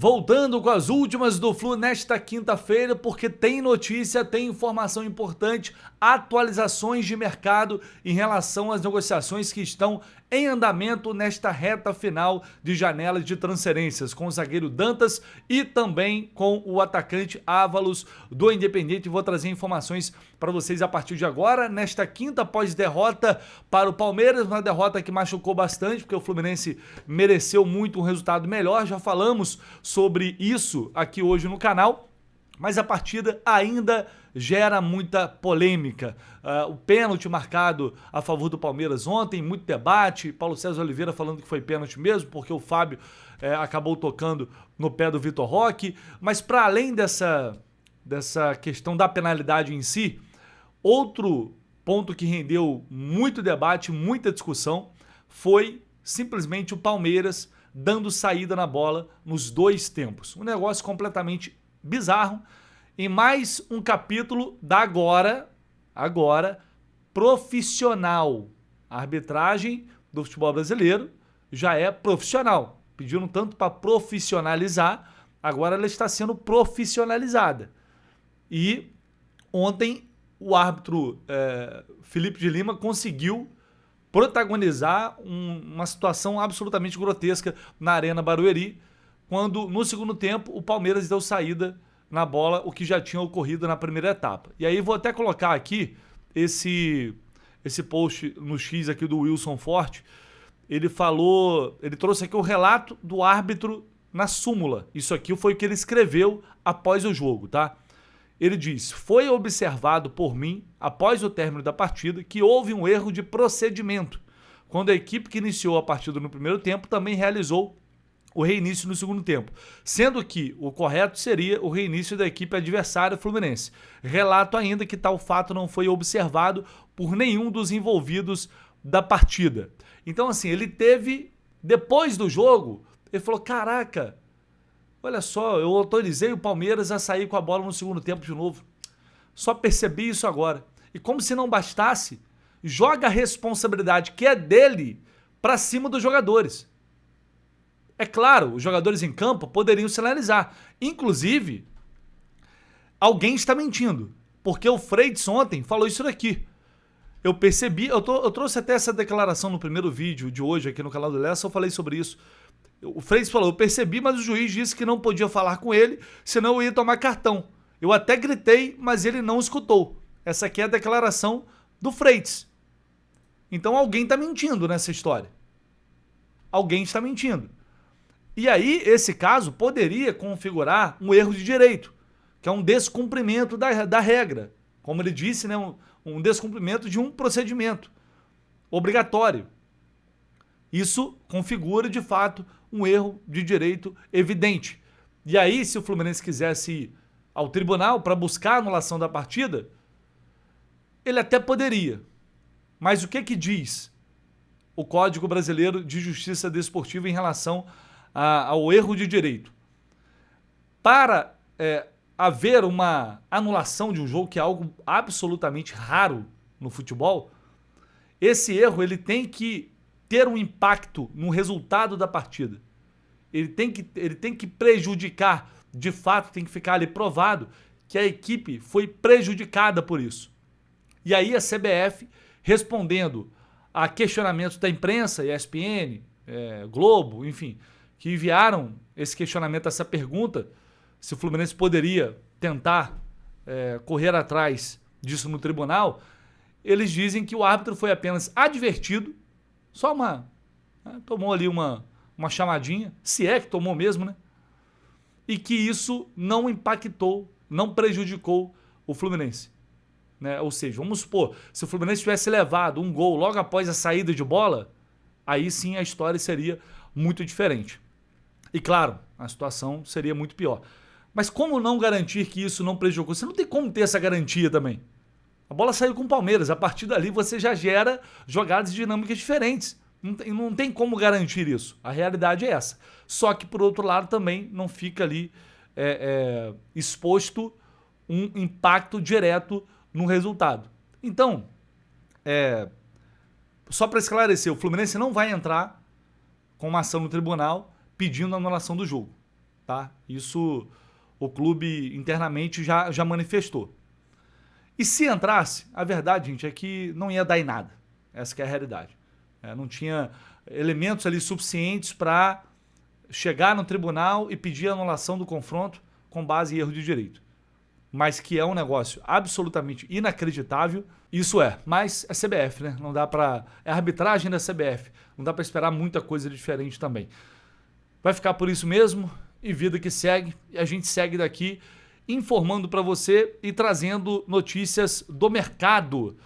Voltando com as últimas do Flu nesta quinta-feira, porque tem notícia, tem informação importante, atualizações de mercado em relação às negociações que estão em andamento nesta reta final de janela de transferências, com o zagueiro Dantas e também com o atacante Ávalos do Independiente. Vou trazer informações para vocês a partir de agora, nesta quinta pós-derrota para o Palmeiras, uma derrota que machucou bastante, porque o Fluminense mereceu muito um resultado melhor, já falamos sobre isso aqui hoje no canal, mas a partida ainda gera muita polêmica. O pênalti marcado a favor do Palmeiras ontem, muito debate, Paulo César Oliveira falando que foi pênalti mesmo, porque o Fábio acabou tocando no pé do Vitor Roque, mas para além dessa questão da penalidade em si, outro ponto que rendeu muito debate, muita discussão, foi simplesmente o Palmeiras dando saída na bola nos dois tempos. Um negócio completamente bizarro, em mais um capítulo da agora profissional. A arbitragem do futebol brasileiro já é profissional. Pediram tanto para profissionalizar, agora ela está sendo profissionalizada. E ontem o árbitro Felipe de Lima conseguiu protagonizar uma situação absolutamente grotesca na Arena Barueri, quando no segundo tempo o Palmeiras deu saída na bola, o que já tinha ocorrido na primeira etapa. E aí vou até colocar aqui esse post no X aqui do Wilson Forte. Ele trouxe aqui o relato do árbitro na súmula. Isso aqui foi o que ele escreveu após o jogo, tá? Ele diz: foi observado por mim, após o término da partida, que houve um erro de procedimento, quando a equipe que iniciou a partida no primeiro tempo também realizou o reinício no segundo tempo, sendo que o correto seria o reinício da equipe adversária Fluminense. Relato ainda que tal fato não foi observado por nenhum dos envolvidos da partida. Então, assim, ele teve, depois do jogo, ele falou: caraca, olha só, eu autorizei o Palmeiras a sair com a bola no segundo tempo de novo. Só percebi isso agora. E como se não bastasse, joga a responsabilidade que é dele para cima dos jogadores. É claro, os jogadores em campo poderiam sinalizar. Inclusive, alguém está mentindo. Porque o Freitas ontem falou isso daqui. Eu percebi, eu trouxe até essa declaração no primeiro vídeo de hoje aqui no canal do Lessa, eu falei sobre isso. O Freitas falou: eu percebi, mas o juiz disse que não podia falar com ele, senão eu ia tomar cartão. Eu até gritei, mas ele não escutou. Essa aqui é a declaração do Freitas. Então alguém está mentindo nessa história. Alguém está mentindo. E aí, esse caso poderia configurar um erro de direito, que é um descumprimento da regra. Como ele disse, né, um descumprimento de um procedimento obrigatório. Isso configura, de fato, um erro de direito evidente. E aí, se o Fluminense quisesse ir ao tribunal para buscar a anulação da partida, ele até poderia. Mas o que diz o Código Brasileiro de Justiça Desportiva em relação ao erro de direito? Para haver uma anulação de um jogo, que é algo absolutamente raro no futebol, esse erro ele tem que ter um impacto no resultado da partida. Ele tem que prejudicar, de fato, tem que ficar ali provado que a equipe foi prejudicada por isso. E aí a CBF, respondendo a questionamentos da imprensa, ESPN, Globo, enfim, que enviaram esse questionamento, essa pergunta, se o Fluminense poderia tentar correr atrás disso no tribunal, eles dizem que o árbitro foi apenas advertido, só tomou ali uma chamadinha, se é que tomou mesmo, né? E que isso não impactou, não prejudicou o Fluminense. Né? Ou seja, vamos supor, se o Fluminense tivesse levado um gol logo após a saída de bola, aí sim a história seria muito diferente. E claro, a situação seria muito pior. Mas como não garantir que isso não prejudicou? Você não tem como ter essa garantia também. A bola saiu com o Palmeiras, a partir dali você já gera jogadas dinâmicas diferentes. Não tem como garantir isso. A realidade é essa. Só que, por outro lado, também não fica ali exposto um impacto direto no resultado. Então, só para esclarecer, o Fluminense não vai entrar com uma ação no tribunal pedindo a anulação do jogo. tá? Isso o clube internamente já manifestou. E se entrasse, a verdade, gente, é que não ia dar em nada. Essa que é a realidade. Não tinha elementos ali suficientes para chegar no tribunal e pedir a anulação do confronto com base em erro de direito. Mas que é um negócio absolutamente inacreditável, isso é. Mas é CBF, né? Não dá para... É a arbitragem da CBF. Não dá para esperar muita coisa diferente também. Vai ficar por isso mesmo e vida que segue. E a gente segue daqui informando para você e trazendo notícias do mercado.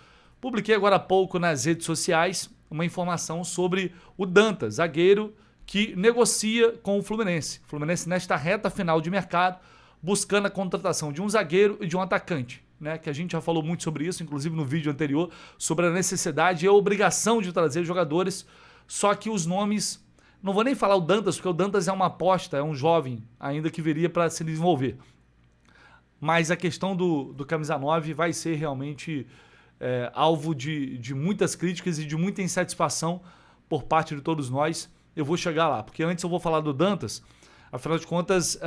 Publiquei agora há pouco nas redes sociais uma informação sobre o Dantas, zagueiro que negocia com o Fluminense. O Fluminense nesta reta final de mercado, buscando a contratação de um zagueiro e de um atacante, né? Que a gente já falou muito sobre isso, inclusive no vídeo anterior, sobre a necessidade e a obrigação de trazer jogadores, só que os nomes... Não vou nem falar o Dantas, porque o Dantas é uma aposta, é um jovem ainda que viria para se desenvolver. Mas a questão do camisa 9 vai ser realmente alvo de muitas críticas e de muita insatisfação por parte de todos nós. Eu vou chegar lá, porque antes eu vou falar do Dantas. Afinal de contas,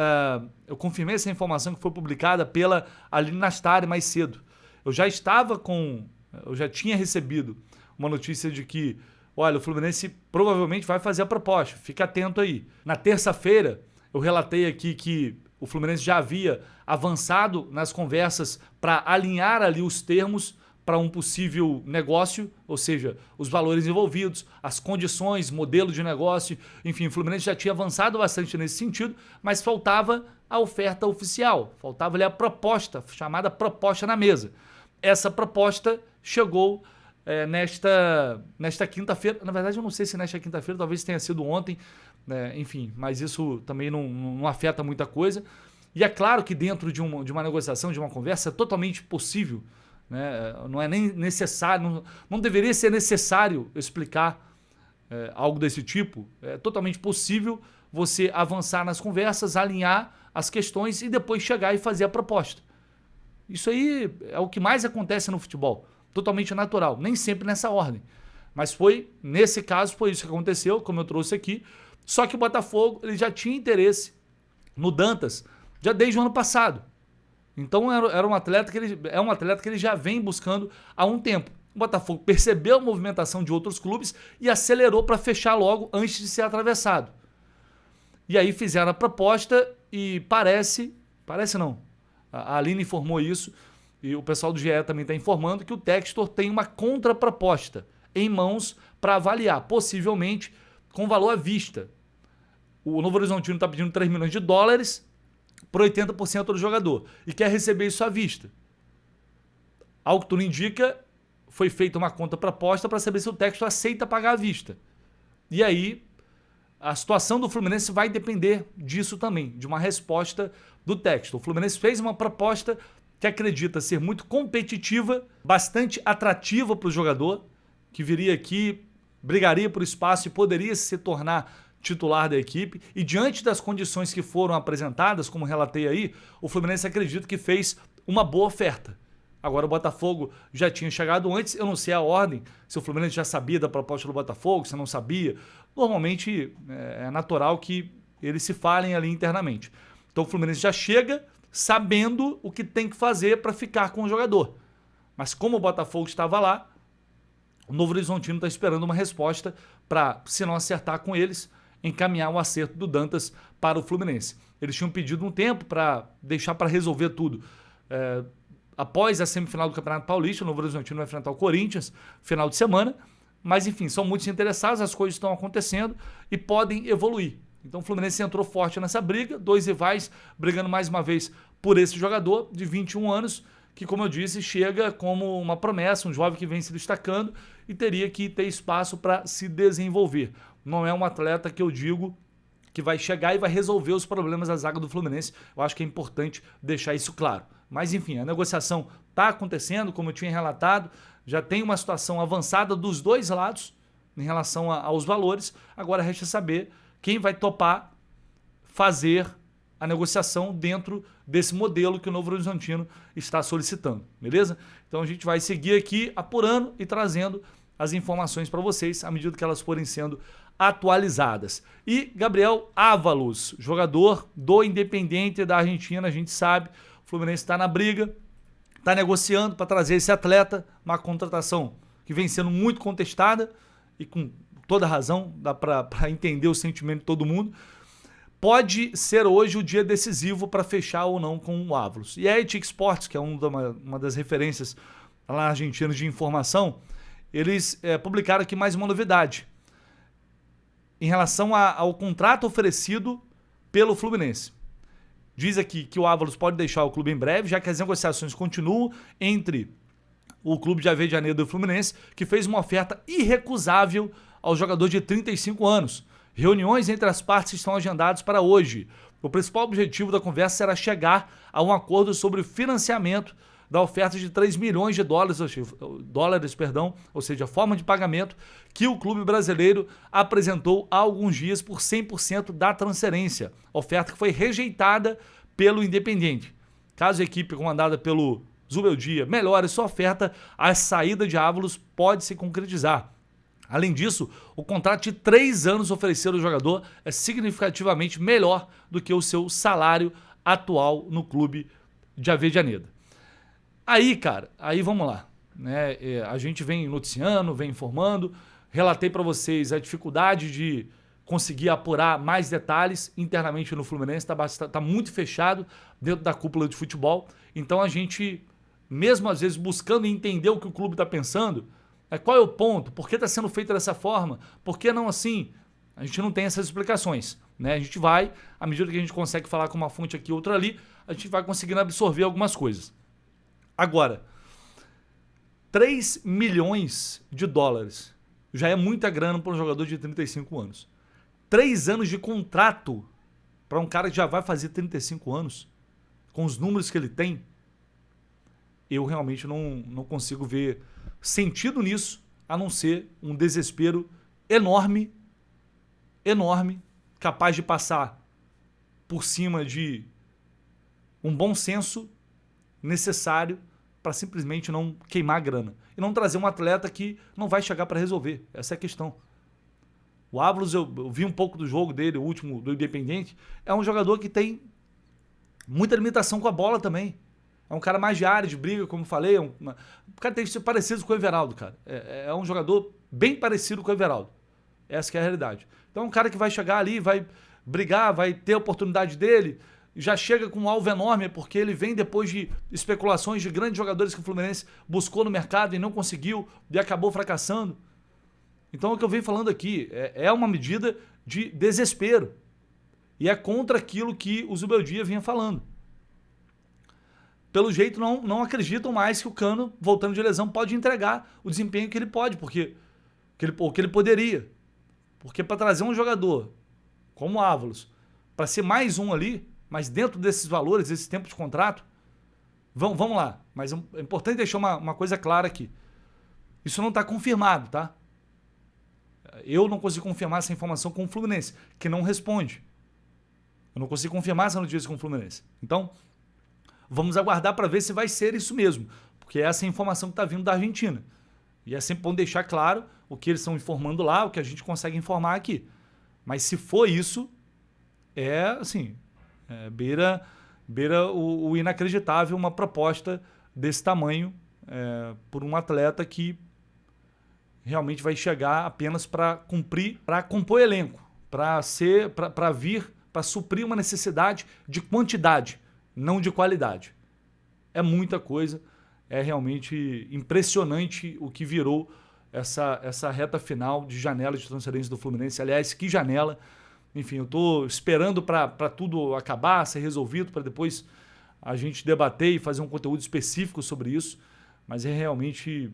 eu confirmei essa informação que foi publicada pela Aline Nastari mais cedo. Eu já tinha recebido uma notícia de que, olha, o Fluminense provavelmente vai fazer a proposta, fica atento aí. Na terça-feira, eu relatei aqui que o Fluminense já havia avançado nas conversas para alinhar ali os termos para um possível negócio, ou seja, os valores envolvidos, as condições, modelo de negócio, enfim, o Fluminense já tinha avançado bastante nesse sentido, mas faltava a oferta oficial, faltava ali a proposta, chamada proposta na mesa. Essa proposta chegou nesta quinta-feira, na verdade eu não sei se nesta quinta-feira, talvez tenha sido ontem, enfim, mas isso também não afeta muita coisa. E é claro que dentro de uma negociação, de uma conversa, é totalmente possível, né? Não é nem necessário, não deveria ser necessário explicar algo desse tipo. É totalmente possível você avançar nas conversas, alinhar as questões e depois chegar e fazer a proposta. Isso aí é o que mais acontece no futebol, totalmente natural, nem sempre nessa ordem. Mas nesse caso, foi isso que aconteceu, como eu trouxe aqui. Só que o Botafogo ele já tinha interesse no Dantas já desde o ano passado. Então é um atleta que ele já vem buscando há um tempo. O Botafogo percebeu a movimentação de outros clubes e acelerou para fechar logo antes de ser atravessado. E aí fizeram a proposta e parece não, a Aline informou isso e o pessoal do GE também está informando que o Textor tem uma contraproposta em mãos para avaliar, possivelmente com valor à vista. O Novo Horizontino está pedindo 3 milhões de dólares por 80% do jogador e quer receber isso à vista. Ao que tudo indica, foi feita uma contraproposta para saber se o Textor aceita pagar à vista. E aí, a situação do Fluminense vai depender disso também, de uma resposta do Textor. O Fluminense fez uma proposta que acredita ser muito competitiva, bastante atrativa para o jogador, que viria aqui, brigaria por espaço e poderia se tornar titular da equipe, e diante das condições que foram apresentadas, como relatei aí, o Fluminense acredita que fez uma boa oferta. Agora o Botafogo já tinha chegado antes, eu não sei a ordem, se o Fluminense já sabia da proposta do Botafogo, se não sabia. Normalmente é natural que eles se falem ali internamente. Então o Fluminense já chega sabendo o que tem que fazer para ficar com o jogador. Mas como o Botafogo estava lá, o Novo Horizontino está esperando uma resposta para, se não acertar com eles, encaminhar o acerto do Dantas para o Fluminense. Eles tinham pedido um tempo para deixar para resolver tudo. Após a semifinal do Campeonato Paulista, o Novo Horizontino vai enfrentar o Corinthians, final de semana, mas enfim, são muitos interessados, as coisas estão acontecendo e podem evoluir. Então o Fluminense entrou forte nessa briga, 2 rivais brigando mais uma vez por esse jogador de 21 anos, que, como eu disse, chega como uma promessa, um jovem que vem se destacando e teria que ter espaço para se desenvolver. Não é um atleta que eu digo que vai chegar e vai resolver os problemas da zaga do Fluminense. Eu acho que é importante deixar isso claro. Mas, enfim, a negociação está acontecendo, como eu tinha relatado, já tem uma situação avançada dos dois lados em relação aos valores. Agora resta saber quem vai topar fazer a negociação dentro desse modelo que o Novo Horizontino está solicitando, beleza? Então a gente vai seguir aqui apurando e trazendo as informações para vocês à medida que elas forem sendo atualizadas. E Gabriel Ávalos, jogador do Independiente da Argentina, a gente sabe, o Fluminense está na briga, está negociando para trazer esse atleta, uma contratação que vem sendo muito contestada e com toda razão, dá para entender o sentimento de todo mundo. Pode ser hoje o dia decisivo para fechar ou não com o Ávalos. E a Etic Sports, que é uma das referências lá na Argentina de informação, eles publicaram aqui mais uma novidade em relação ao contrato oferecido pelo Fluminense. Diz aqui que o Ávalos pode deixar o clube em breve, já que as negociações continuam entre o clube de Avejaneda e o Fluminense, que fez uma oferta irrecusável ao jogador de 35 anos. Reuniões entre as partes estão agendadas para hoje. O principal objetivo da conversa será chegar a um acordo sobre o financiamento da oferta de 3 milhões de dólares, ou seja, a forma de pagamento que o clube brasileiro apresentou há alguns dias por 100% da transferência. Oferta que foi rejeitada pelo Independiente. Caso a equipe comandada pelo Zubeldia melhore sua oferta, a saída de Ávalos pode se concretizar. Além disso, o contrato de 3 anos oferecido ao jogador é significativamente melhor do que o seu salário atual no clube de Avejaneda. Aí, cara, vamos lá, né? A gente vem noticiando, vem informando, relatei para vocês a dificuldade de conseguir apurar mais detalhes internamente no Fluminense, tá muito fechado dentro da cúpula de futebol, então a gente, mesmo às vezes buscando entender o que o clube está pensando, qual é o ponto, por que está sendo feito dessa forma, por que não assim, a gente não tem essas explicações, né? A gente vai, à medida que a gente consegue falar com uma fonte aqui, outra ali, a gente vai conseguindo absorver algumas coisas. Agora, 3 milhões de dólares já é muita grana para um jogador de 35 anos. 3 anos de contrato para um cara que já vai fazer 35 anos, com os números que ele tem, eu realmente não consigo ver sentido nisso, a não ser um desespero enorme, capaz de passar por cima de um bom senso necessário para simplesmente não queimar a grana. E não trazer um atleta que não vai chegar para resolver. Essa é a questão. O Ávalos, eu vi um pouco do jogo dele, o último do Independiente, é um jogador que tem muita limitação com a bola também. É um cara mais de área, de briga, como eu falei. O cara tem que ser parecido com o Everaldo, cara. É um jogador bem parecido com o Everaldo. Essa que é a realidade. Então é um cara que vai chegar ali, vai brigar, vai ter a oportunidade dele, já chega com um alvo enorme, porque ele vem depois de especulações de grandes jogadores que o Fluminense buscou no mercado e não conseguiu, e acabou fracassando. Então o que eu venho falando aqui é uma medida de desespero. E é contra aquilo que o Zubeldia vinha falando. Pelo jeito, não acreditam mais que o Cano, voltando de lesão, pode entregar o desempenho que ele pode, que ele poderia. Porque para trazer um jogador como o Ávalos, para ser mais um ali, mas dentro desses valores, esse tempo de contrato, vamos lá. Mas é importante deixar uma coisa clara aqui. Isso não está confirmado, tá? Eu não consigo confirmar essa informação com o Fluminense, que não responde. Eu não consigo confirmar essa notícia com o Fluminense. Então, vamos aguardar para ver se vai ser isso mesmo, porque essa é a informação que está vindo da Argentina. E é sempre bom deixar claro o que eles estão informando lá, o que a gente consegue informar aqui. Mas se for isso, beira o inacreditável uma proposta desse tamanho por um atleta que realmente vai chegar apenas para compor elenco, para suprir uma necessidade de quantidade, não de qualidade. É muita coisa, é realmente impressionante o que virou essa reta final de janela de transferência do Fluminense. Aliás, que janela! Enfim, eu estou esperando para tudo acabar, ser resolvido, para depois a gente debater e fazer um conteúdo específico sobre isso, mas é realmente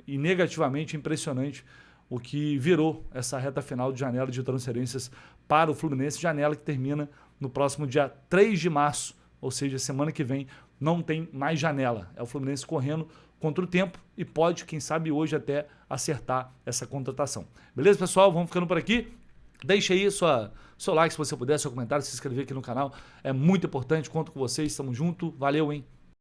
e negativamente impressionante o que virou essa reta final de janela de transferências para o Fluminense, janela que termina no próximo dia 3 de março, ou seja, semana que vem não tem mais janela. É o Fluminense correndo contra o tempo e pode, quem sabe hoje, até acertar essa contratação. Beleza, pessoal? Vamos ficando por aqui. Deixa aí seu like se você puder, seu comentário, se inscrever aqui no canal. É muito importante. Conto com vocês. Tamo junto. Valeu, hein?